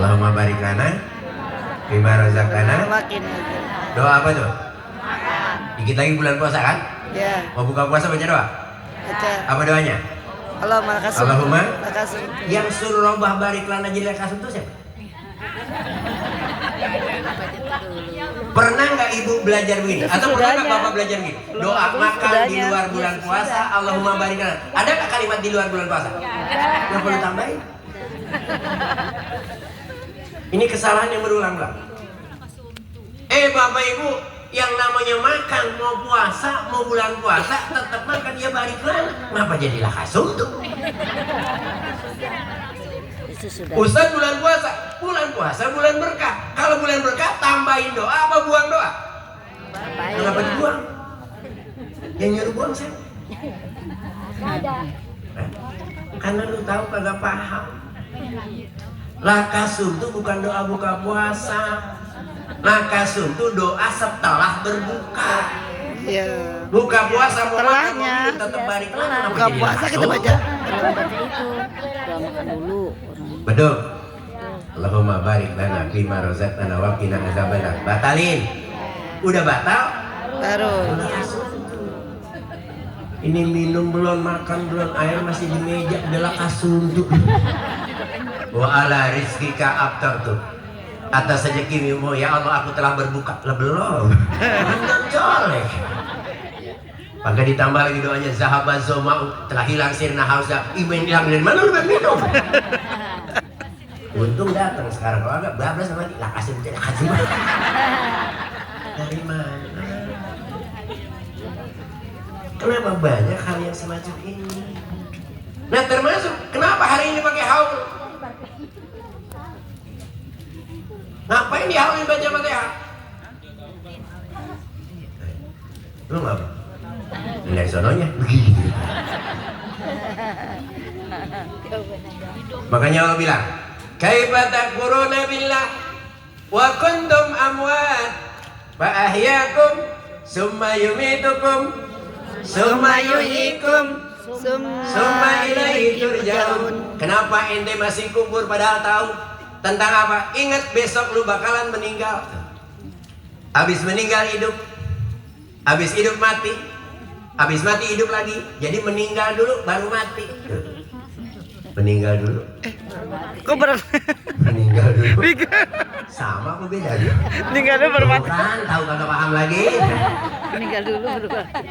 Allahumma barik lana bima razaqtana. Doa apa tuh? Dikit lagi bulan puasa kan? Ya. Mau buka puasa baca doa? Baca. Apa doanya? Allahumma yang suruh robah barik lana jadi kasum itu siapa? Pernah nggak ibu belajar begini? Atau pernah nggak bapak belajar begini? Doa makan di luar bulan puasa, Allahumma barik lana. Ada nggak kalimat di luar bulan puasa? Nggak perlu tambahin. Ini kesalahan yang berulang-ulang. Bapak ibu, yang namanya makan mau puasa, mau bulan puasa, tetap makan ya barik lana. Kenapa jadilah kasum tuh? Ustaz bulan puasa bulan berkah. Kalau bulan berkah tambahin doa apa buang doa? Kenapa dibuang? Yang nyuruh buang siapa? Karena lu tahu kagak paham. Lakasum itu bukan doa buka puasa. Lakasum itu doa setelah berbuka. Iya. Buka puasa mau Setelahnya. makan tetap balik lagi. Buka puasa kita baca. Kalau baca itu doa makan dulu. Betul. Allahumma barik lana fima razaqtana wa qina adzabannar. Batalin. Udah batal? Baru. Ini minum belum, makan belum, air masih di meja, adalah kasuntuk. Wa ala rizqika aftartu. Atas rezekimu ya Allah aku telah berbuka. Lah belum. Colek. Maka ditambah lagi doanya zahaba zoma'u, telah hilang sirna hausa. Imen hilang dari mana lu minum? Untung datang sekarang, kalau agak bablas sama lah kasih menjadi kasih. Dari mana? Kenapa banyak hal yang semacam ini? Nah termasuk kenapa hari ini pakai haul? Ngapain di haulin baca Fatihah? Lu ngapa? Dari sononya begitu. Makanya Allah bilang, kaifa takfuruna billah wa kuntum amwat fa ahyaakum summa yumitukum summa yuhyikum summa ilaihi turja'un. Kenapa ente masih kubur padahal tahu tentang apa? Ingat besok lu bakalan meninggal. Habis meninggal hidup, habis hidup mati, habis mati hidup lagi. Jadi meninggal dulu baru mati. Meninggal dulu. Kok berat? Meninggal dulu. Sama apa beda? Meninggal dulu baru mati. Kan tahu kagak paham lagi. Meninggal dulu baru mati.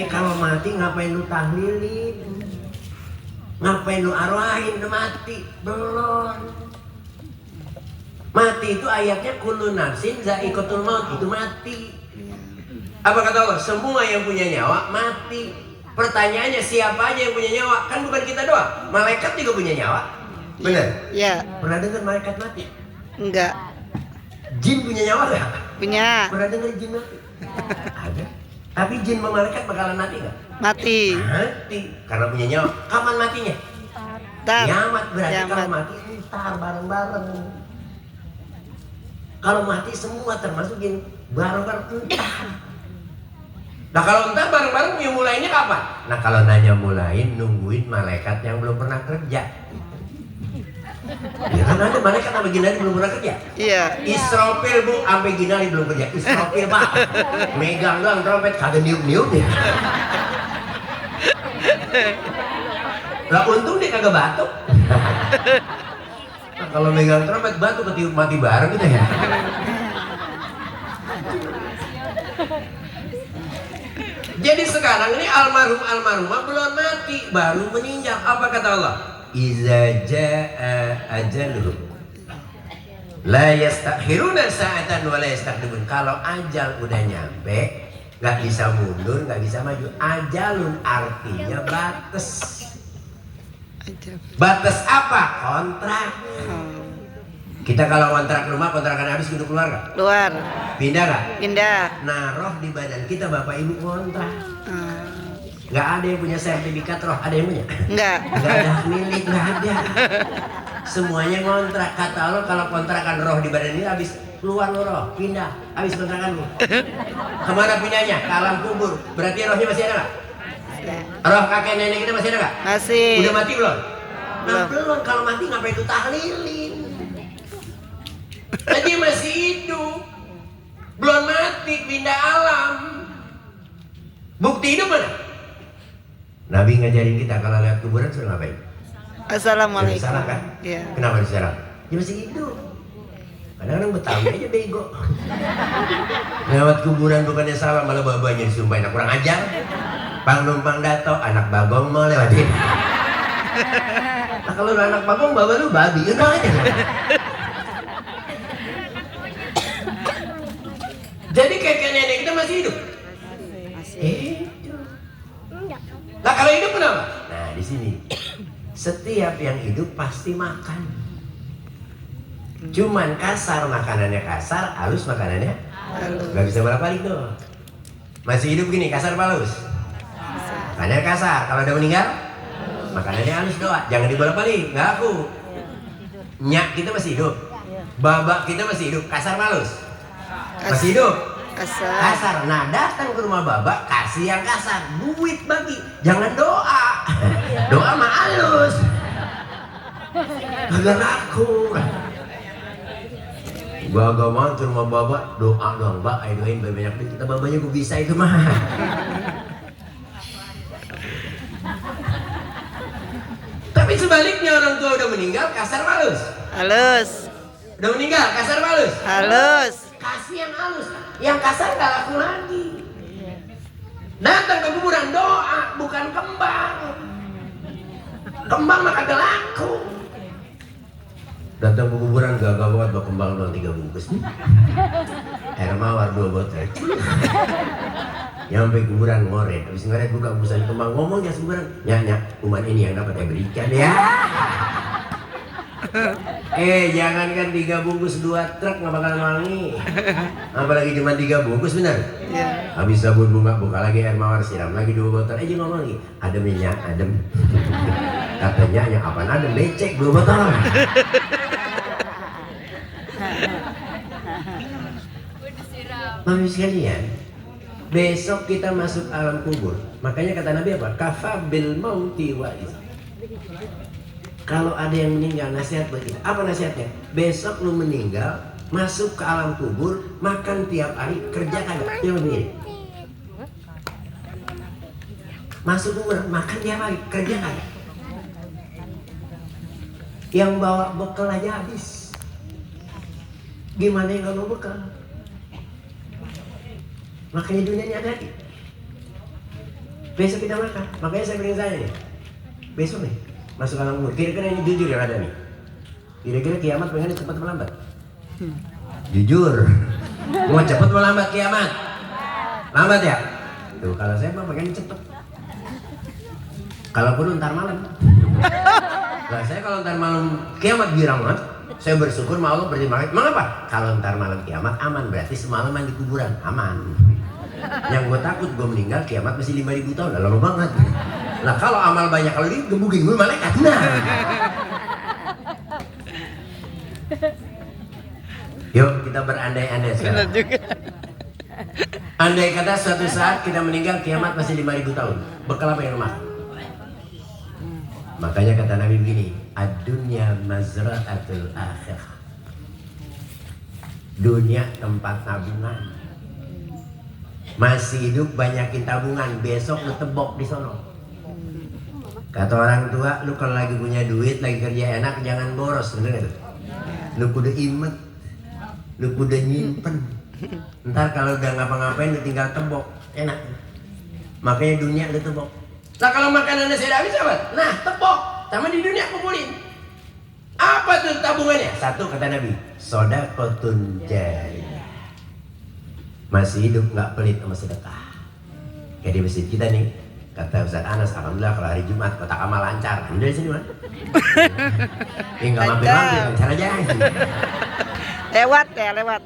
Kalau mati ngapain lu tahlilin? Ngapain lu arwahin udah mati? Belum. Mati itu ayatnya kullu nafsin za'iqatul maut, itu mati. Apa kata Allah? Semua yang punya nyawa mati. Pertanyaannya siapa aja yang punya nyawa? Kan bukan kita doang. Malaikat juga punya nyawa. Bener? Iya. Pernah dengar malaikat mati? Enggak. Jin punya nyawa gak? Punya. Pernah dengar jin mati? Ada. Tapi jin sama malaikat bakalan mati gak? Mati. Mati. Karena punya nyawa. Kapan matinya? Tar. Kiamat. Berarti Kiamat. kalau mati ntar bareng-bareng. Kalau mati semua termasuk jin bareng-bareng entar. Nah kalau entar bareng-bareng yang mulainya kapan? Nah kalau nanya mulain nungguin malaikat yang belum pernah kerja. Ya kan ada malaikat sampai Ginari belum pernah kerja. Iya. Israfil bu, sampai Ginari belum kerja. Israfil pak, megang doang trompet kagak niup-niup ya. Lah untung dia kagak batuk. Nah, kalau megang trompet batuk ketiup mati bareng gitu ya. Jadi sekarang ini almarhumah belum mati, baru meninggal. Apa kata Allah? Iza jaa ajaluhum la yastakhiruna sa'atan wa la yastaqdimun. Kalau ajal udah nyampe, nggak bisa mundur, nggak bisa maju. Ajalun artinya batas. Batas apa? Kontrak. Kita kalau kontrak rumah, kontrakan habis kudu keluar nggak? Luar. Pindah nggak? Pindah. Nah, roh di badan kita bapak ibu kontrak. Nggak ada yang punya sertifikat roh, ada yang punya? Enggak. Nggak ada milik, nggak ada. Semuanya kontrak. Kata Allah kalau kontrakan roh di badan ini habis keluar lo roh, pindah, habis kontrakan lo. Kemana pindahnya? Ke alam kubur. Berarti rohnya masih ada nggak? Roh kakek nenek kita masih ada nggak? Masih. Udah mati belum? Nah, Belum. belum. Kalau mati ngapain itu tahlilin? Dia masih hidup, belum mati, pindah alam. Bukti hidup mana? Nabi ngajarin kita kalau lihat kuburan suruh ngapain? Assalamualaikum. Salah kan? Iya. Kenapa diserang? Dia masih hidup. Kadang-kadang Betawi aja bego. Lewat kuburan bukannya salah, malah babanya disumpahin. Kurang ajar. Pang numpang dato, anak bagong mau lewatin. Nah kalau lu anak bagong, baba lu babi, udah aja. Jadi kakek nenek kita masih hidup. Hidup. Nah kalau hidup kenapa? Nah di sini setiap yang hidup pasti makan. Cuman kasar makanannya kasar, halus makanannya halus. Gak bisa bolak-balik tuh. Masih hidup gini kasar apa halus? Makanannya kasar. Kalau udah meninggal, makanannya halus doa. Jangan dibolak-balik, nggak aku. Nyak kita masih hidup. Babak kita masih hidup. Kasar apa halus? Masih hidup. Kasar. Nah datang ke rumah babak, kasih yang kasar, duit bagi. Jangan doa. Doa mah halus. Agak laku. Gua agak mau ke rumah babak, doa doang, Mbak, ayo doain banyak duit. Kita babanya gue bisa itu mah. Tapi sebaliknya orang tua udah meninggal, kasar halus. Halus. Udah meninggal, kasar halus. Halus. Kasih yang halus, yang kasar gak laku lagi. Datang ke kuburan doa, bukan kembang. Kembang mah kagak laku. Datang ke kuburan gak banget bawa kembang doang 3 bungkus. Air mawar 2 botol. Nyampe kuburan ngoret, habis ngoret buka bungkusan kembang, ngomongnya kuburan, nyak umat ini yang dapat saya berikan ya. Jangankan 3 bungkus 2 truk nggak bakalan wangi. Apalagi cuma 3 bungkus bener. Iya. Habis sabun bunga buka lagi air mawar siram lagi 2 botol. Ngomong lagi, adem ya adem. Katanya yang apa adem becek 2 botol. Mami sekalian, besok kita masuk alam kubur. Makanya kata Nabi apa? Kafa bil mauti wa'iz. Kalau ada yang meninggal, nasihat buat kita. Apa nasihatnya? Besok lu meninggal, masuk ke alam kubur, makan tiap hari, kerja kagak? Yang begini. Masuk kubur, makan tiap hari, kerja kagak? Yang bawa bekal aja habis. Gimana yang gak mau bekal? Makanya dunianya hati-hati. Besok kita makan. Makanya saya bilang saya nih, besok nih masuk alam kubur. Kira-kira ini jujur yang ada nih. Kira-kira kiamat pengen cepat atau lambat? Jujur. Mau cepat mau lambat kiamat? Lambat ya? Tuh kalau saya mah pengen cepet. Kalau perlu ntar malam. Nah saya kalau ntar malam kiamat girangan, saya bersyukur sama Allah berterima kasih. Mengapa? Kalau ntar malam kiamat aman, berarti semalaman di kuburan aman. Yang gue takut gue meninggal kiamat masih 5.000 tahun, lama banget. Nah kalau amal banyak kalau digebukin gue malaikat. Nah. Yuk kita berandai-andai sekarang. Andai kata suatu saat kita meninggal kiamat masih 5.000 tahun, bekal apa yang lu makan? Makanya kata Nabi begini, ad-dunya mazra'atul akhirah. Dunia tempat tabungan. Masih hidup banyakin tabungan, besok lu tebok di sono. Kata orang tua, lu kalau lagi punya duit, lagi kerja enak, jangan boros, bener gak? Lu kudu imet, lu kudu nyimpen. Ntar kalau udah ngapa-ngapain lu tinggal tebok, enak. Makanya dunia lu tebok. Nah kalau makanannya saya habis apa? Nah tebok, sama di dunia kumpulin. Apa tuh tabungannya? Satu kata Nabi, sodaqotun jariyah. Masih hidup nggak pelit sama sedekah. Kayak di masjid kita nih, kata Ustaz Anas, alhamdulillah kalau hari Jumat kotak amal lancar. Dari sini mana? Nggak mampir-mampir, lancar aja. Lewat ya, lewat.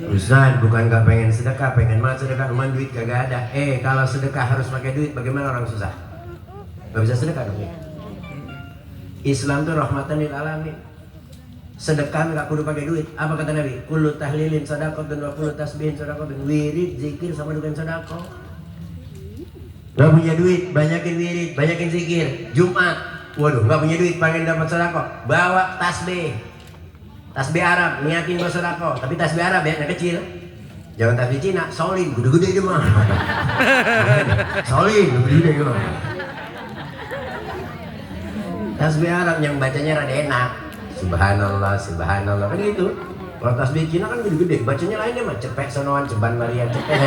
Ustaz bukan gak pengen sedekah, pengen banget sedekah, cuman duit kagak ada. Kalau sedekah harus pakai duit, bagaimana orang susah? Gak bisa sedekah dong ya? Islam tuh rahmatan lil alamin. Sedekah gak kudu pakai duit. Apa kata Nabi? Kullu tahlilin sedekah dan wa kullu tasbihin sedekah dan wirid zikir sama dengan sedekah. Gak punya duit, banyakin wirid, banyakin zikir. Jumat Waduh, nggak punya duit, pengen dapat sodako. Bawa tasbih. Tasbih Arab, niatin buat sodako. Tapi tasbih Arab ya, yang kecil. Jangan tasbih Cina, solin, gede-gede dia mah. Solin, gede-gede dia mah. Tasbih Arab yang bacanya rada enak. Subhanallah, subhanallah, kan gitu. Kalau tasbih Cina kan gede-gede, bacanya lainnya mah cepek sonoan, ceban Maria, cepek.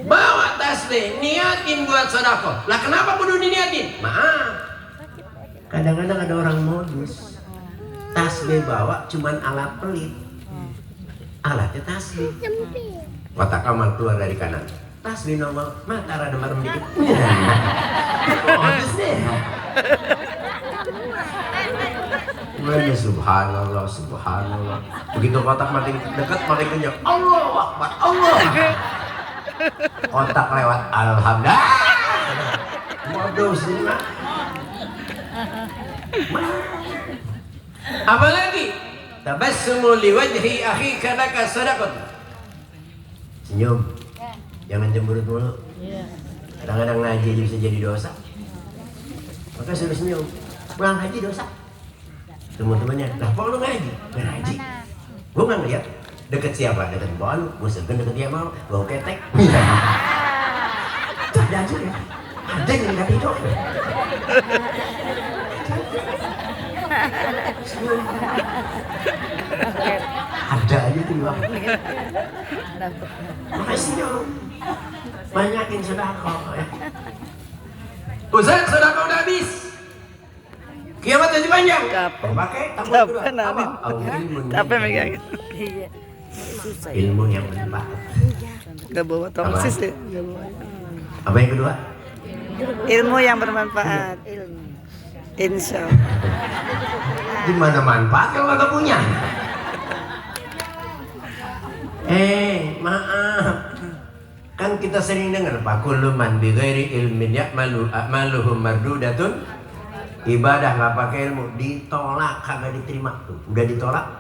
Bawa tasbih, niatin buat sodako. Lah kenapa kudu diniatin? Maaf. Kadang-kadang ada orang modus. Tasbih bawa cuman alat pelit. Alatnya tasbih. Mata kamal keluar dari kanan. Tasbih normal, mata rada merem dikit. Modus deh. Mulanya subhanallah, subhanallah. Begitu kotak makin dekat, makin kenyang. Allahu Akbar, Allah. Kotak lewat, alhamdulillah. Modus ini mah. Apalagi tabassumu liwajhi akhika laka sadaqat. Senyum. Jangan cemberut mulu. Kadang-kadang ngaji bisa jadi dosa. Maka suruh senyum. Pulang haji dosa. Teman-temannya, lah kok lu ngaji? Ngaji? Gua nggak ngeliat. Deket siapa? Deket pohon. Gua segen deket dia mau. Bau ketek. Ada aja ya. Ada yang nggak itu. Ada aja tuh bang. Makasih dong. Banyakin sedekah ya. Ustaz, sedekah udah habis. Kiamat masih panjang. Capek. Pakai tambah Capek kedua. nanti. Apa? Capek megang. Ilmu yang bermanfaat. Gak bawa tongsis deh. Gak bawa. Apa yang kedua? Ilmu yang bermanfaat. Insya Allah. Gimana manfaat kalau nggak punya? Maaf. Kan kita sering dengar Pak kullu man bi ghairi ilmin ya'malu a'maluhum mardudatun. Ibadah nggak pakai ilmu ditolak, kagak diterima tuh. Udah ditolak?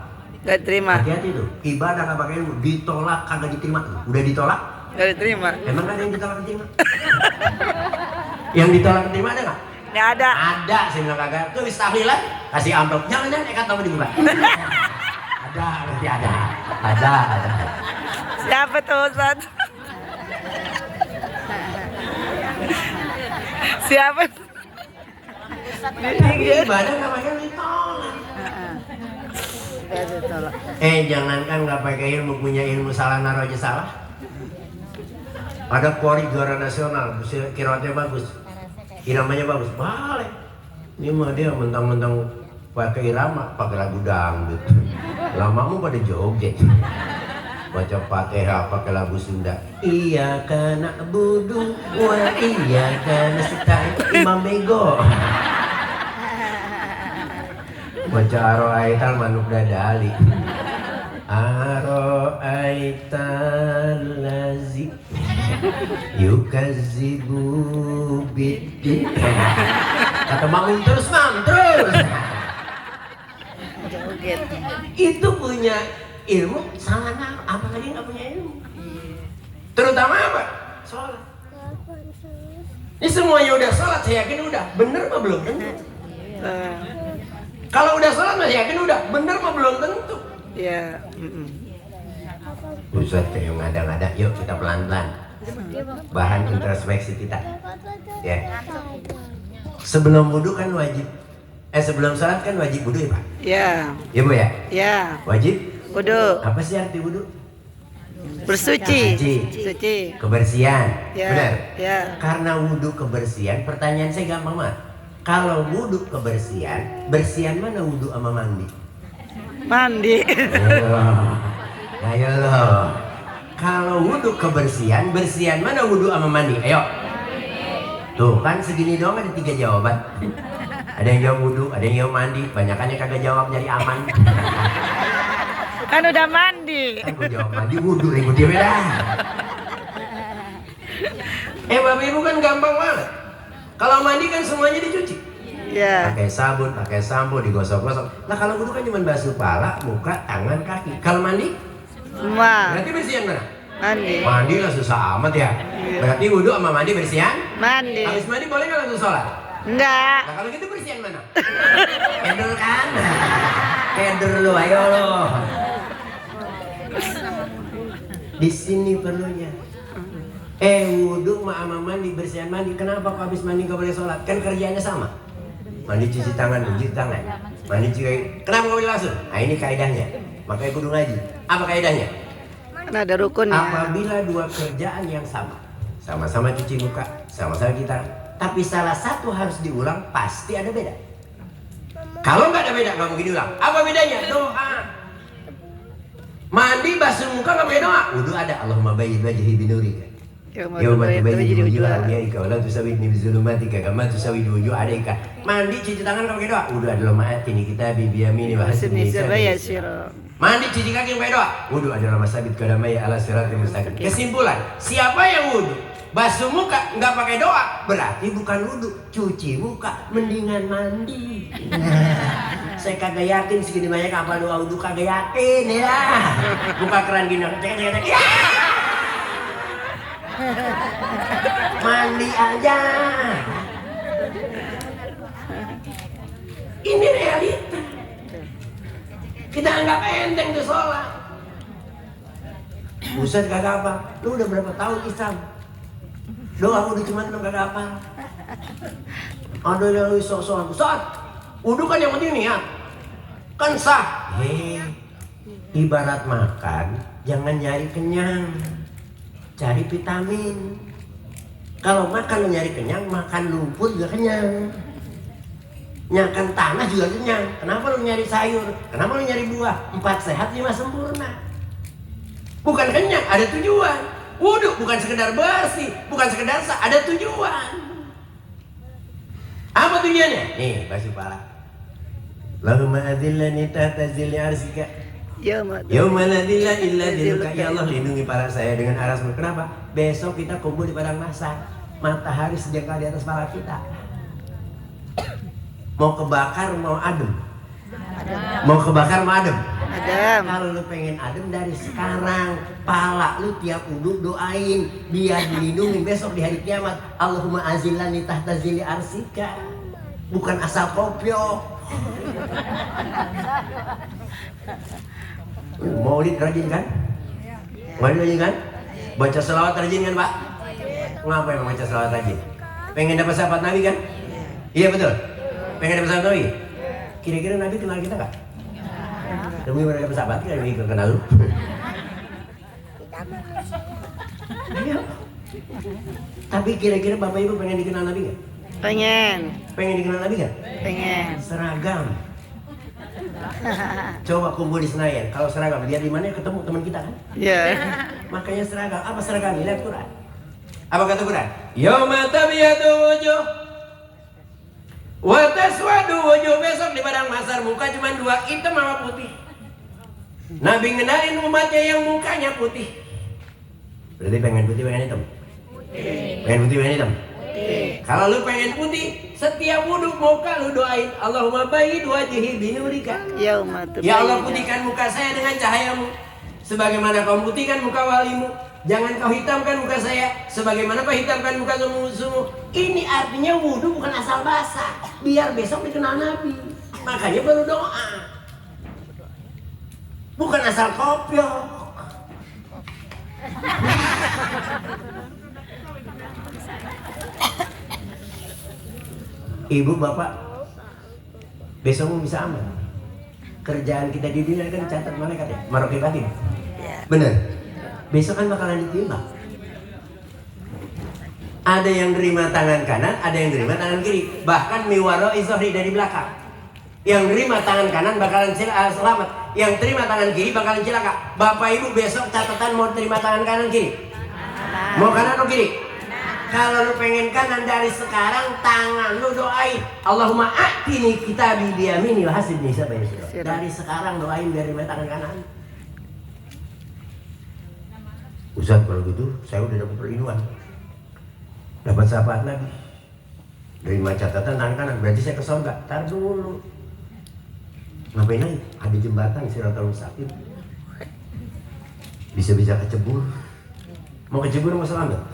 Gak terima. Hati-hati tuh. Ibadah nggak pakai ilmu ditolak, kagak diterima tuh. Udah ditolak? Gak diterima. Emang ada yang ditolak diterima? Yang ditolak diterima ada nggak? Gak ada. Ada, saya bilang kagak. Tuh wis tahlilan, kasih amplop. Jangan-jangan ikat tahu di bulan. Ada, berarti ada. Ada. Siapa tuh Ustaz? Siapa? Ibadah nggak pakai ditolak. Jangankan nggak pakai ilmu, punya ilmu salah naruh aja salah. Ada Polri juara nasional, kiraatnya bagus, iramanya bagus, balik. Ini mah dia mentang-mentang pakai irama, pakai lagu dangdut. Lamamu pada joget. Baca Fatihah pakai lagu Sunda. Iya kana budu, wa iya kana stain. Imam Bego. Baca aro aital manuk dadali. Aro aital lazi yukazibu biddi. Kata bangun terus mam terus. Itu punya ilmu salah naruh, apalagi nggak punya ilmu. Terutama apa? Sholat. Ini semuanya udah sholat, saya yakin udah. Bener mah belum tentu. Kalau udah sholat masih yakin udah. Bener mah belum tentu. Ya. Ustaz yang ngada-ngada, yuk kita pelan-pelan. Bahan introspeksi kita. Ya. Sebelum wudhu kan wajib. Sebelum sholat kan wajib wudhu ya Pak? Ya. Ya Bu ya? Ya. Wajib? Wudhu. Apa sih arti wudhu? Bersuci. Suci. Suci. Kebersihan. Ya. Benar? Ya. Karena wudhu kebersihan, pertanyaan saya gampang banget. Kalau wudhu kebersihan, bersihan mana wudhu sama mandi? Mandi. Ayo loh. Kalau wudhu kebersihan, bersihan mana wudhu sama mandi? Ayo. Tuh kan segini doang ada 3 jawaban. Ada yang jawab wudhu, ada yang jawab mandi. Banyakannya kagak jawab nyari aman. Kan udah mandi. Aku jawab mandi, wudhu ribut dia beda. Bapak Ibu kan gampang banget. Kalau mandi kan semuanya dicuci. Ya. Pakai sabun, pakai sampo, digosok-gosok. Nah kalau wudhu kan cuma basuh kepala, muka, tangan, kaki. Kalau mandi? Semua. Berarti bersihan mana? Mandi. Mandi lah susah amat ya. Iya. Berarti wudhu sama mandi bersihan? Mandi. Habis mandi boleh nggak langsung sholat? Enggak. Nah kalau gitu bersihan mana? Keder kan? Keder lu, ayo lo. Di sini perlunya. Wudhu sama mandi, bersihan mandi. Kenapa kok habis mandi nggak boleh sholat? Kan kerjanya sama. Mandi cuci tangan, cuci tangan. Mandi cuci. Kenapa nggak boleh langsung? Nah ini kaidahnya. Makanya kudu ngaji. Apa kaidahnya? Kan ada rukunnya. Apabila dua kerjaan yang sama-sama cuci muka, sama-sama cuci tangan, tapi salah satu harus diulang, pasti ada beda. Kalau nggak ada beda, nggak mungkin diulang. Apa bedanya? Doa. Mandi basuh muka nggak pakai doa. Wudhu ada. Allahumma bayyid wajhi binurika. Yauma tubayyinu wujuha awliyaika wa la tusawwidni bizulumatika kama tusawwidu wujuha alaika. Mandi cuci tangan nggak pakai doa. Wudhu adalah ma'atini kitabi biyamini wa hasibni sabaya. Mandi cuci kaki pakai doa. Wudhu adalah masabit qadamaya ala siratil mustaqim. Kesimpulan, siapa yang wudhu basuh muka nggak pakai doa, berarti bukan wudhu, cuci muka, mendingan mandi. Saya kagak yakin segini banyak apa doa wudhu, kagak yakin ya. Buka keran gini, cek. Ya! Mandi aja. Ini realita. Kita anggap enteng tuh sholat. Ustaz kagak apa. Lu udah berapa tahun Islam? Doa wudhu cuma lu kagak apa. Ada yang lu sok-sok. Ustaz, wudhu kan yang penting niat. Kan sah. Ibarat makan, jangan nyari kenyang. Cari vitamin. Kalau makan lu nyari kenyang, makan lumpur juga kenyang. Nyakan tanah juga kenyang. Kenapa lu nyari sayur? Kenapa lu nyari buah? 4 sehat 5 sempurna. Bukan kenyang, ada tujuan. Wudhu bukan sekedar bersih, bukan sekedar sah, ada tujuan. Apa tujuannya? Nih, basuh pala. Allahumma adzillani tahta zilli arsika. Yauma la dzilla illa dzilluka. Ya Allah, lindungi para saya dengan arasmu. Kenapa? Besok kita kumpul di padang mahsyar. Matahari sejengkal di atas kepala kita. Mau kebakar, mau adem. Mau kebakar, mau adem. Adem. Kalau lu pengen adem dari sekarang, pala lu tiap wudhu doain biar dilindungi besok di hari kiamat. Allahumma azillani tahta zilli arsika. Bukan asal kopyo. Maulid rajin kan? Maulid rajin kan? Baca selawat rajin kan Pak? Ngapa emang baca selawat rajin? Pengen dapat sahabat Nabi kan? Iya betul? Pengen dapat sahabat Nabi? Kira-kira Nabi kenal kita gak? Demi mereka dapat sahabat, kita ingin kenal lu. Ayo. Tapi kira-kira Bapak Ibu pengen dikenal Nabi gak? Pengen. Pengen dikenal Nabi gak? Pengen. Seragam. Coba kumpul di Senayan. Kalau seragam, lihat di mana ketemu teman kita kan? Iya. Makanya seragam. Apa seragam? Lihat Quran. Apa kata Quran? Yauma tabyadu wujuh wa taswadu wujuh. Besok di padang mahsyar muka cuma 2, hitam sama putih. Nabi ngenalin umatnya yang mukanya putih. Berarti pengen putih, pengen hitam? Pengen putih, pengen hitam? Kalau lu pengen putih, setiap wudhu muka lu doain Allahumma bayyid wajhi binurika. Ya Allah, putihkan muka saya dengan cahayamu, sebagaimana kau putihkan muka walimu. Jangan kau hitamkan muka saya sebagaimana kau hitamkan muka musuhmu. Ini artinya wudhu bukan asal basah, biar besok dikenal Nabi. Makanya baru doa, bukan asal kopyok. Ibu bapak, besok mau bisa aman. Kerjaan kita di dunia kan dicatat malaikat ya, maroke batin. Bener. Besok kan bakalan ditimbang. Ada yang nerima tangan kanan, ada yang nerima tangan kiri. Bahkan miwaro izohri dari belakang. Yang nerima tangan kanan bakalan selamat, yang terima tangan kiri bakalan celaka. Bapak ibu besok catatan mau terima tangan kanan kiri? Mau kanan atau kiri? Kalau lu pengen kanan dari sekarang, tangan lu doain Allahumma a'tini kitabi biyamini wa hasibni sabaya. Dari sekarang doain biar terima tangan kanan. Ustaz, kalau gitu saya udah dapat perlindungan, dapat sahabat Nabi, terima catatan tangan kanan, berarti saya ke surga. Tar dulu, ngapain naik? Ada jembatan Siratal Mustaqim, bisa kecebur. Mau ke Cibur mau selamat?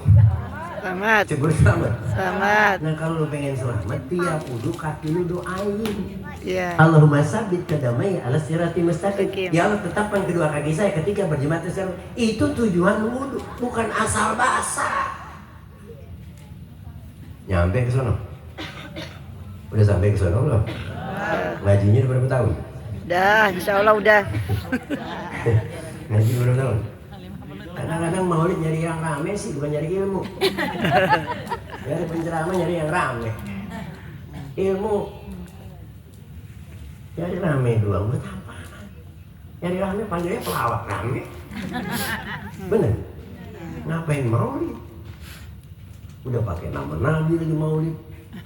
Selamat. Cibur selamat. Selamat. Nah kalau lu pengen selamat, tiap wudu kaki lu doain. Iya. Allahumma sabbit qadamai ala sirati mustaqim. Mustaqim. Ya Allah, tetapkan kedua kaki saya ketika berjemaah Islam. Itu tujuan wudu, bukan asal basah. Nyampe ke sono. Udah sampai ke sono belum? Ngajinya udah berapa tahun? Dah, insya Allah udah. Ngaji berapa tahun? Kadang-kadang maulid nyari yang rame sih, bukan nyari ilmu. Nyari penceramah nyari yang rame. Ilmu nyari rame doang, buat apa? Nyari rame panggilnya pelawak rame. Bener? Ngapain maulid? Udah pakai nama Nabi lagi maulid.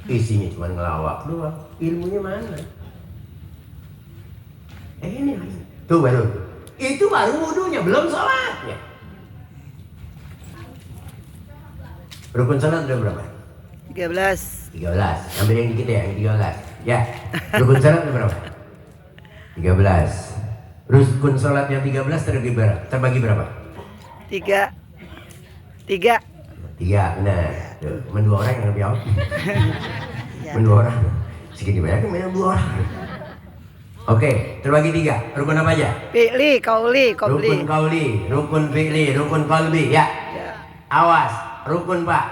Isinya cuma ngelawak doang. Ilmunya mana? Ini tuh baru. Itu baru wudunya, belum sholatnya. Rukun sholat udah berapa? 13. 13. Ambil yang dikit ya, yang 13. Ya. Rukun sholat udah berapa? 13. Rukun sholat yang 13 terbagi berapa? 3. 3. Nah, tuh, cuma 2 orang yang jawab. Cuma 2 orang. Segini banyak cuma 2 orang. Oke, terbagi 3. Rukun apa aja? Fi'li, qauli, qabli. Rukun qauli, rukun fi'li, rukun qalbi. Ya. Ya. Awas, rukun Pak.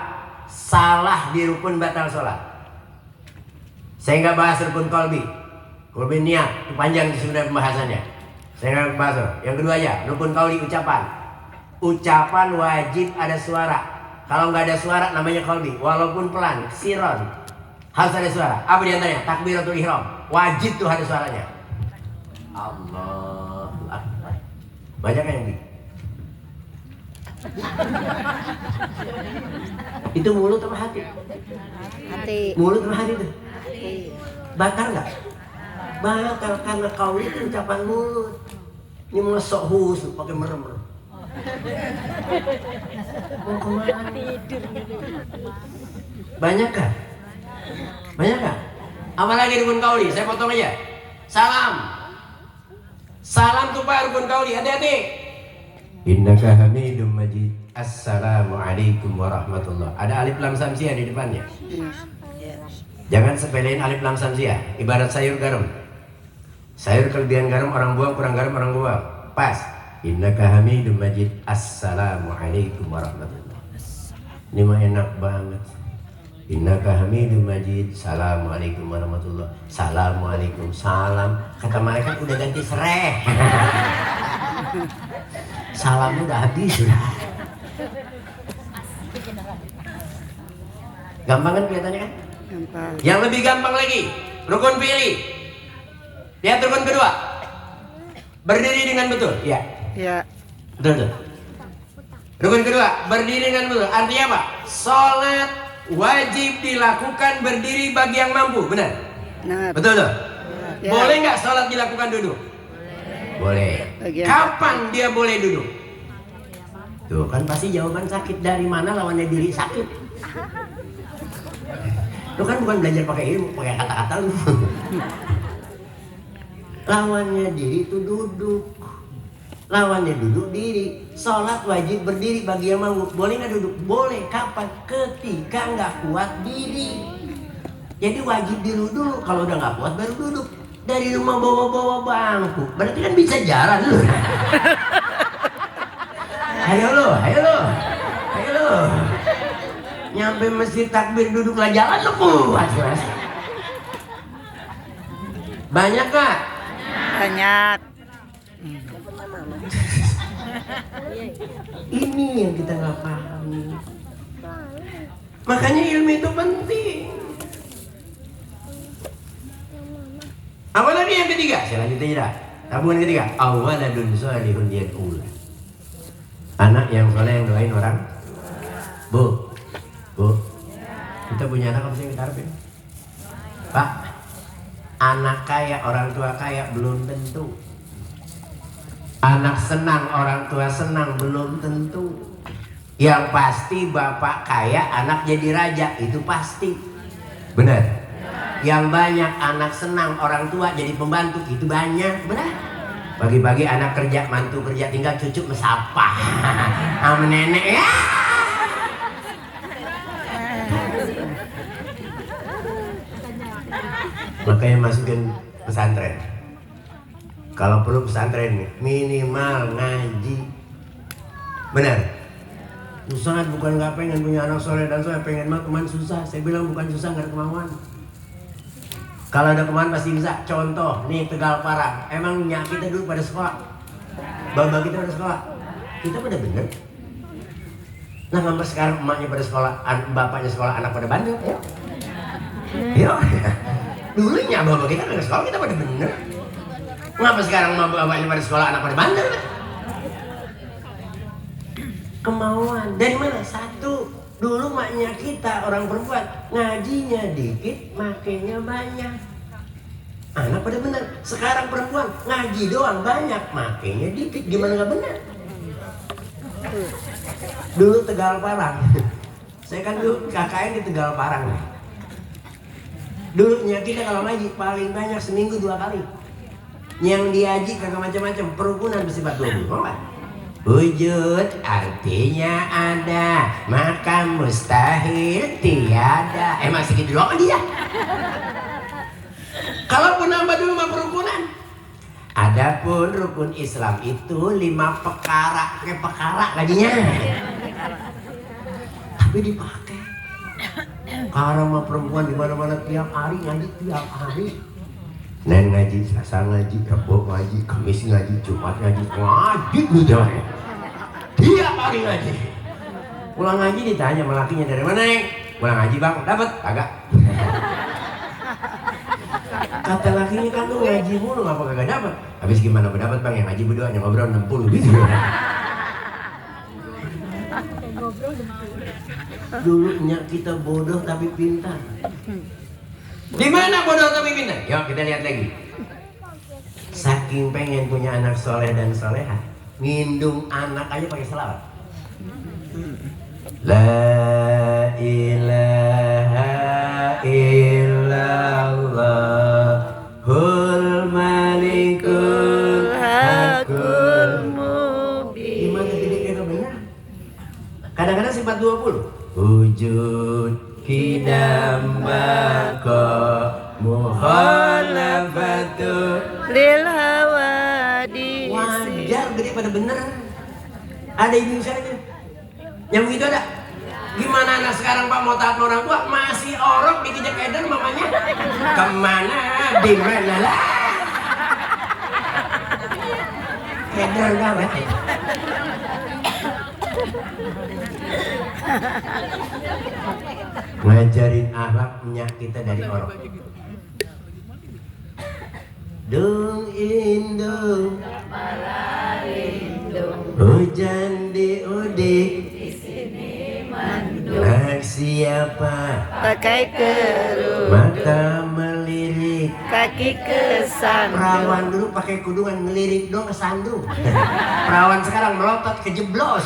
Salah di rukun batal sholat. Saya nggak bahas rukun qalbi. Qalbi niat, itu panjang sebenarnya pembahasannya. Saya nggak bahas. Yang kedua aja, rukun qauli ucapan. Ucapan wajib ada suara. Kalau nggak ada suara namanya qalbi, walaupun pelan, siron. Harus ada suara. Apa di antaranya? Takbiratul ihram. Wajib tuh ada suaranya. Allahu Akbar. Banyak yang di. Itu mulut apa hati? Hati. Mulut apa hati tuh? Hati. Batal nggak? Batal karena kau itu ucapan mulut. Ini mau sok husuk pakai merem. Mau kemana? Banyak kan? Banyak kan? Apalagi rukun qauli? Saya potong aja. Salam. Salam tuh Pak rukun qauli. Hati-hati. Innaka Hamidum Majid. Assalamualaikum warahmatullah. Ada alif lam samsiah di depannya. Jangan sepelein alif lam samsiah. Ibarat sayur garam. Sayur kelebihan garam orang buang, kurang garam orang buang. Pas. Innaka Hamidum Majid. Assalamualaikum warahmatullah. Ini mah enak banget. Innaka Hamidum Majid. Assalamualaikum warahmatullah. Assalamualaikum salam. Kata malaikat udah ganti sereh. Salamnya udah habis sudah. Gampang kan kelihatannya kan? Gampang. Yang lebih gampang lagi, rukun fi'li. Lihat rukun kedua. Berdiri dengan betul. Iya. Ya. Betul. Rukun kedua, berdiri dengan betul. Artinya apa? Sholat wajib dilakukan berdiri bagi yang mampu. Benar? Benar. Betul tuh? Ya. Boleh nggak sholat dilakukan duduk? Boleh. Bagi yang- Kapan dia boleh duduk? Tuh kan pasti jawaban sakit. Dari mana lawannya diri sakit? Lu kan bukan belajar pakai ilmu, pakai kata-kata lu. Lawannya diri itu duduk. Lawannya duduk diri. Sholat wajib berdiri bagi yang mampu. Boleh nggak duduk? Boleh. Kapan? Ketika nggak kuat diri. Jadi wajib dulu dulu. Kalau udah nggak kuat baru duduk. Dari rumah bawa-bawa bangku. Berarti kan bisa jalan lu. Ayo lo, ayo lo, ayo lo. Nyampe masjid takbir duduklah jalan lo kuat mas. Banyak kak? Banyak. Ini yang kita nggak pahami. Makanya ilmu itu penting. Apalagi yang ketiga? Saya lanjut aja dah. Tabungan ketiga. Awaladun sholihun yad'u. Anak yang soleh yang doain orang. Bu, bu, kita punya anak apa sih yang kita harapin? Pak, anak kaya orang tua kaya belum tentu. Anak senang orang tua senang belum tentu. Yang pasti bapak kaya anak jadi raja itu pasti. Benar. Yang banyak anak senang orang tua jadi pembantu itu banyak. Benar. Pagi-pagi anak kerja, mantu kerja, tinggal cucu mesapa sama nenek ya. Makanya masukin pesantren. Kalau perlu pesantren minimal ngaji. Benar? Ustaz bukan nggak pengen punya anak soleh dan soleh, pengen mah cuman susah. Saya bilang bukan susah, nggak ada kemauan. Kalau ada kemauan pasti bisa. Contoh nih Tegal Parang, emang nyak kita dulu pada sekolah, bapak kita pada sekolah, kita pada bener. Nah sampai sekarang emaknya pada sekolah, bapaknya sekolah, anak pada bandel. Yo, dulunya bapak kita pada sekolah, kita pada bener. Ngapa sekarang bapaknya pada sekolah, anak pada bandel? Kemauan dari mana? Satu, dulu maknya kita orang perempuan ngajinya dikit, makainya banyak. Anak pada bener. Sekarang perempuan ngaji doang banyak, makainya dikit. Gimana nggak bener? Dulu Tegal Parang, saya kan dulu KKN di Tegal Parang. Dulunya kita kalau ngaji paling banyak seminggu 2 kali. Yang diaji kagak macam-macam, perukunan bersifat 20. Mau nggak? Wujud artinya ada, maka mustahil tiada. Masih gitu doang dia. Kalaupun nambah dulu mah perukunan. Adapun rukun Islam itu 5 perkara, kayak perkara gajinya. Tapi dipakai. Karena mah perempuan di mana-mana tiap hari ngaji, tiap hari. Senin ngaji, Selasa ngaji, Rabu ngaji, Kamis ngaji, Jumat ngaji, ngaji gitu. Tiap hari ngaji. Pulang ngaji ditanya sama lakinya, dari mana nih? Pulang ngaji bang, dapat? Kagak. Kata lakinya kan lu ngaji mulu, ngapa kagak dapat? Habis gimana berdapat bang, yang ngaji berdua yang ngobrol 60 gitu. Dulunya kita bodoh tapi pintar. Di mana bodoh tapi pintar? Yuk kita lihat lagi. Saking pengen punya anak soleh dan soleha, ngindung anak aja pakai selawat. La ilaha illallahul malikul hakul mubin. Gimana didiknya benar? Kadang-kadang sifat 20. Wujud kidam bako mukhalafatu Lil hawadis. wajar gede pada bener. Ada ibu saya yang begitu ada. Gimana anak sekarang pak mau taat orang tua masih orok dikejek eder mamanya. Kemana di mana lah? Eder banget. Ngajarin akhlaknya kita dari orok. Dung indung hujan di udik siapa Pakai kerudung, mata melirik. kaki kesandung. Perawan dulu pakai kudungan ngelirik dong kesandung. Perawan sekarang melotot kejeblos.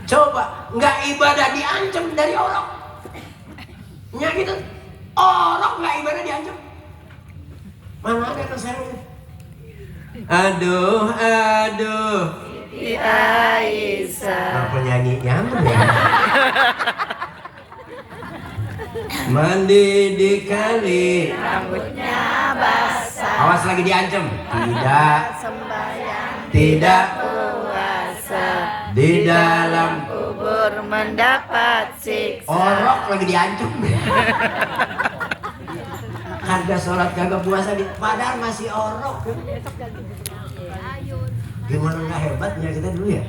Coba nggak ibadah diancam dari orok. Nya gitu. Orok nggak ibadah diancam. Mana ada kesana? Aduh, aduh. Di Aisyah. Apa nyanyi nyambung ya? Mandi di kali, Rambutnya basah. awas lagi diancam. Tidak, Sembahyang tidak puasa. di dalam Kubur mendapat siksa. orok lagi diancam. Kagak sholat kagak puasa padahal masih orok. Gimana nggak hebatnya kita dulu ya?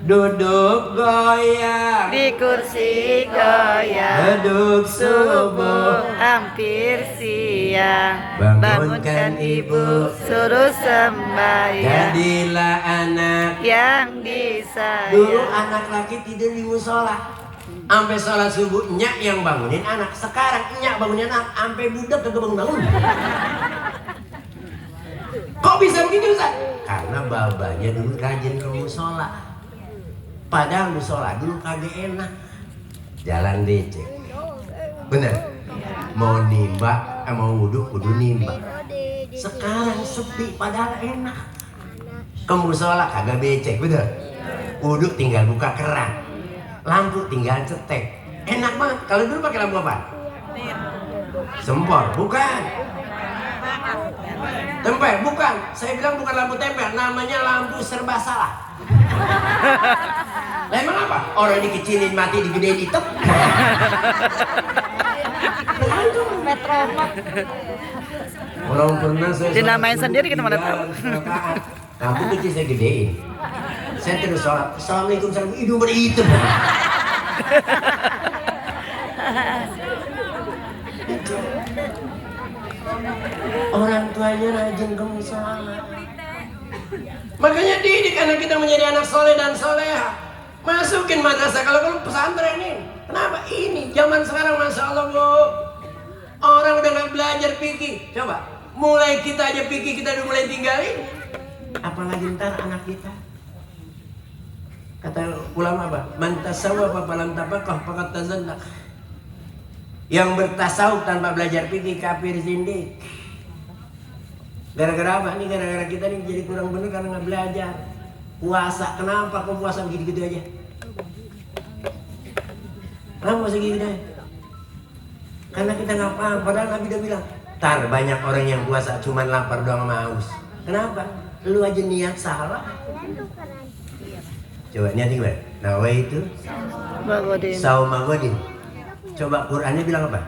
Duduk goyang Di kursi goyang. duduk subuh, Hampir siang. bangunkan ibu, Suruh sembahyang. jadilah anak. Yang Dulu disayang. anak laki tidur di musola, sampai sholat subuh nyak yang bangunin anak. Sekarang nyak bangunin anak, sampai budak kagak bangun-bangun. Kok bisa begitu Ustaz? Karena babanya dulu rajin ke musola. Padahal musola dulu kagak enak, jalan becek. Bener? Mau nimba mau wudhu kudu nimbang. Sekarang sepi padahal enak. Ke musola kagak becek, betul? Wudhu tinggal buka keran, lampu tinggal cetek. Enak banget. Kalau dulu pakai lampu apa? Sempor, bukan. Tempel, bukan. Saya bilang bukan lampu tempel, namanya lampu serba salah. Lah emang apa? Orang dikecilin mati, digedein hitam. Orang pernah saya Dinamain sendiri kita mana tahu. Lampu kecil saya gedein. Saya terus sholat. Assalamualaikum, salam. Hidung berhitam. Orang tuanya rajin ke musola. Makanya didik anak kita menjadi anak soleh dan soleha. Masukin madrasah kalau pesantrenin. Kenapa? Ini zaman sekarang masya Allah bu. Orang udah nggak belajar fikih. Coba, mulai kita aja fikih kita udah mulai tinggalin. Apalagi ntar anak kita. Kata ulama apa? Man tasawwaf falam tafaqah faqad tazandaq. Yang bertasawuf tanpa belajar fikih kafir zindik. Gara-gara apa nih? Gara-gara kita nih jadi kurang bener karena nggak belajar. Puasa, kenapa kok puasa gitu-gitu aja? Kenapa puasa gitu aja? Karena kita nggak paham. Padahal Nabi udah bilang, tar banyak orang yang puasa cuman lapar doang sama haus. Kenapa? Lu aja niat salah. Coba niat gimana? Nawa itu saumagodin. Coba Qurannya bilang apa?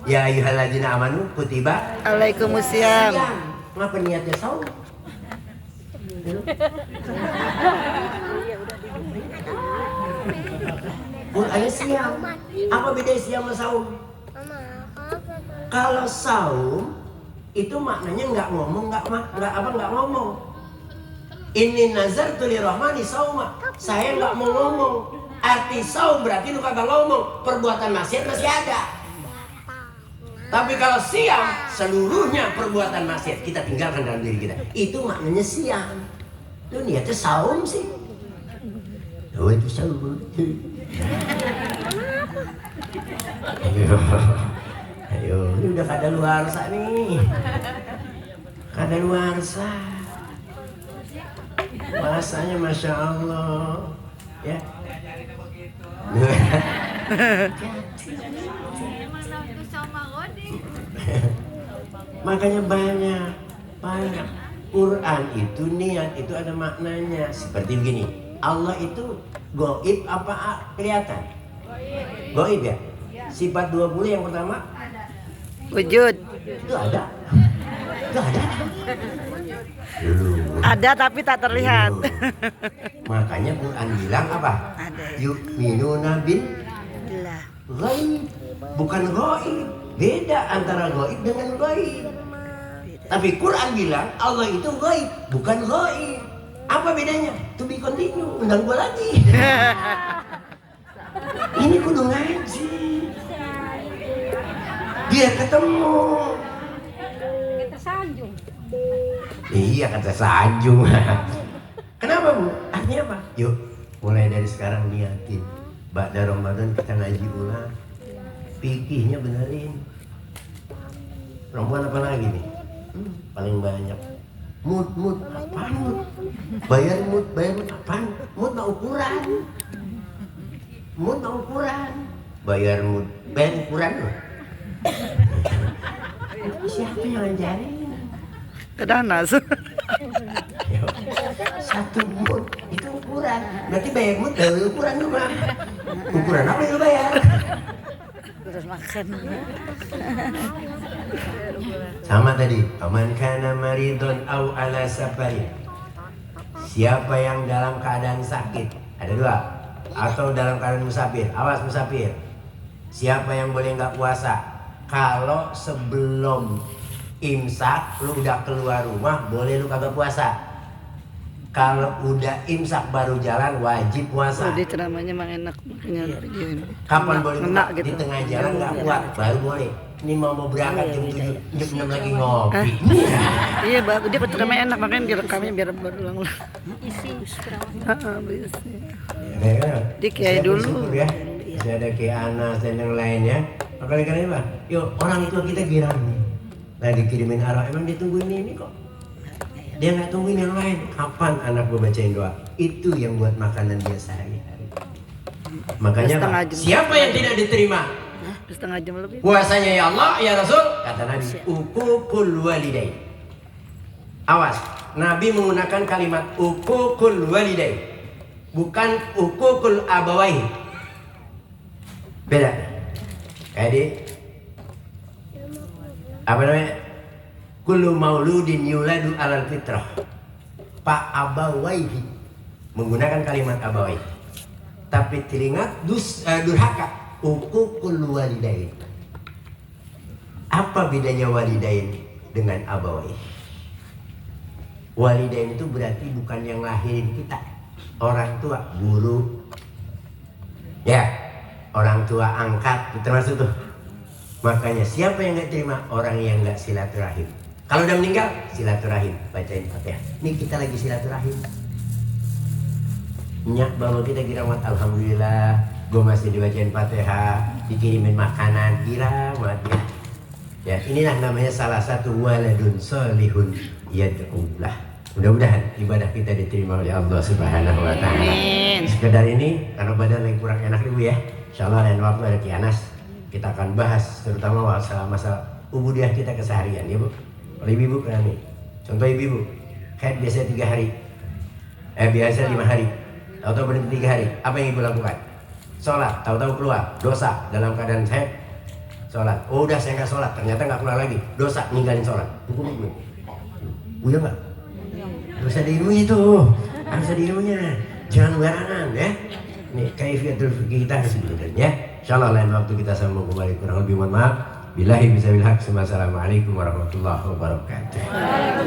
Ya ayyuhalladzina amanu kutiba Alaikumussalam. Ngapa niatnya saum? Qurannya siam. Apa beda siam sama saum? Kalau saum itu maknanya nggak ngomong, nggak ngomong. Ini nazartu lirahmani sauma. Saya nggak mau ngomong. Arti saum berarti lu kagak ngomong. Perbuatan maksiat masih ada. Tapi kalau siam, seluruhnya perbuatan maksiat kita tinggalkan dalam diri kita. Itu maknanya siam. Lu niatnya saum sih. Oh itu saum. Ayo, ini udah kadaluarsa nih. Kadaluarsa. Bahasanya Masya Allah. Ya. Makanya banyak Quran itu niat itu ada maknanya. Seperti begini, Allah itu goib apa kelihatan? Goib ya. Sifat 20 yang pertama Wujud. itu ada. Itu ada. Ada tapi tak terlihat. Makanya Quran bilang apa? Ada. Yu'minuna bil Lah. ghaib, bukan ghaib. Beda antara ghaib dengan ghaib. Tapi Quran bilang Allah itu ghaib, bukan ghaib. Apa bedanya? To be continue. Undang gua lagi. Ini kudu ngaji. Biar ketemu. Iya kata sanjung. Kenapa bu? Artinya apa? Yuk mulai dari sekarang niatin. Ba'da Ramadan kita ngaji ulang. Fikihnya benerin. Perempuan apa lagi nih? Paling banyak. Mut apaan mut? Bayar mut apaan? Mut mah ukuran. Mut mah ukuran. Bayar ukuran loh. Siapa yang ngajarin? Kedanas. Satu mut itu ukuran. Berarti bayar mut dari ukuran juga. Ukuran apa yang lu bayar? Terus makan. Sama tadi, paman kana maridun au ala safarin. Siapa yang dalam keadaan sakit, ada dua, atau dalam keadaan musafir. Awas musafir. Siapa yang boleh nggak puasa? Kalau sebelum imsak lu udah keluar rumah, boleh lu kagak puasa. Kalau udah imsak baru jalan, wajib puasa. Jadi ceramahnya emang enak makanya gini. Kapan boleh Enak buka? gitu. Di tengah jalan nggak kuat, baru boleh. Ini mau berangkat jam 7, jam 6 lagi ngopi. Iya, bagus. Dia ceramahnya enak makanya direkamnya biar berulang-ulang. Di kiai dulu. Ya. Masih ada Kiai Anas dan yang lainnya. Oleh karena itu, yuk orang tua kita girang nih. Lagi kirimin arwah, emang dia tungguin ini kok. Dia nggak tungguin yang lain. Kapan anak gue bacain doa? Itu yang buat makanan dia sehari-hari. Makanya apa? Siapa yang tidak diterima? Setengah jam lebih. Puasanya ya Allah, ya Rasul. Kata Nabi, uququl walidain. Awas, Nabi menggunakan kalimat uququl walidain, bukan uququl abawain. Beda. Kayak di apa namanya? Kullu mauludin yuladu alal fitrah. Pak abawaihi, menggunakan kalimat abawaihi. Tapi telinga durhaka, uququl walidain. Apa bedanya walidain dengan abawaihi? Walidain itu berarti bukan yang lahirin kita, orang tua, guru, ya, orang tua angkat, termasuk tuh. Makanya siapa yang nggak terima? Orang yang nggak silaturahim. Kalau udah meninggal, silaturahim, bacain Fatihah. Ini kita lagi silaturahim. Nyak bawa kita kiramat, alhamdulillah, gue masih dibacain Fatihah, dikirimin makanan, kiramat ya. Ya, inilah namanya salah satu waladun solihun yad'ulah. Mudah-mudahan ibadah kita diterima oleh Allah Subhanahu wa taala. Amin. Sekedar ini karena badan lagi kurang enak Ibu ya. Insyaallah lain waktu ada Kianas kita akan bahas terutama masalah ubudiyah kita keseharian ya Bu. Oleh Ibu kan nih. Contoh Ibu, haid biasa 3 hari. Biasa 5 hari. Tahu-tahu berhenti 3 hari. Apa yang Ibu lakukan? Sholat, tahu-tahu keluar, dosa dalam keadaan haid. Sholat, oh udah saya nggak sholat, ternyata nggak keluar lagi, dosa ninggalin sholat, hukum Ibu. Udah nggak? Harus ada ilmunya tuh, harus ada ilmunya, jangan barangan ya. Nih kaifiatul fikih kita sebenarnya. Insyaallah lain waktu kita sambung kembali, kurang lebih mohon maaf. Billahi bisabil haq. Wassalamualaikum warahmatullahi wabarakatuh.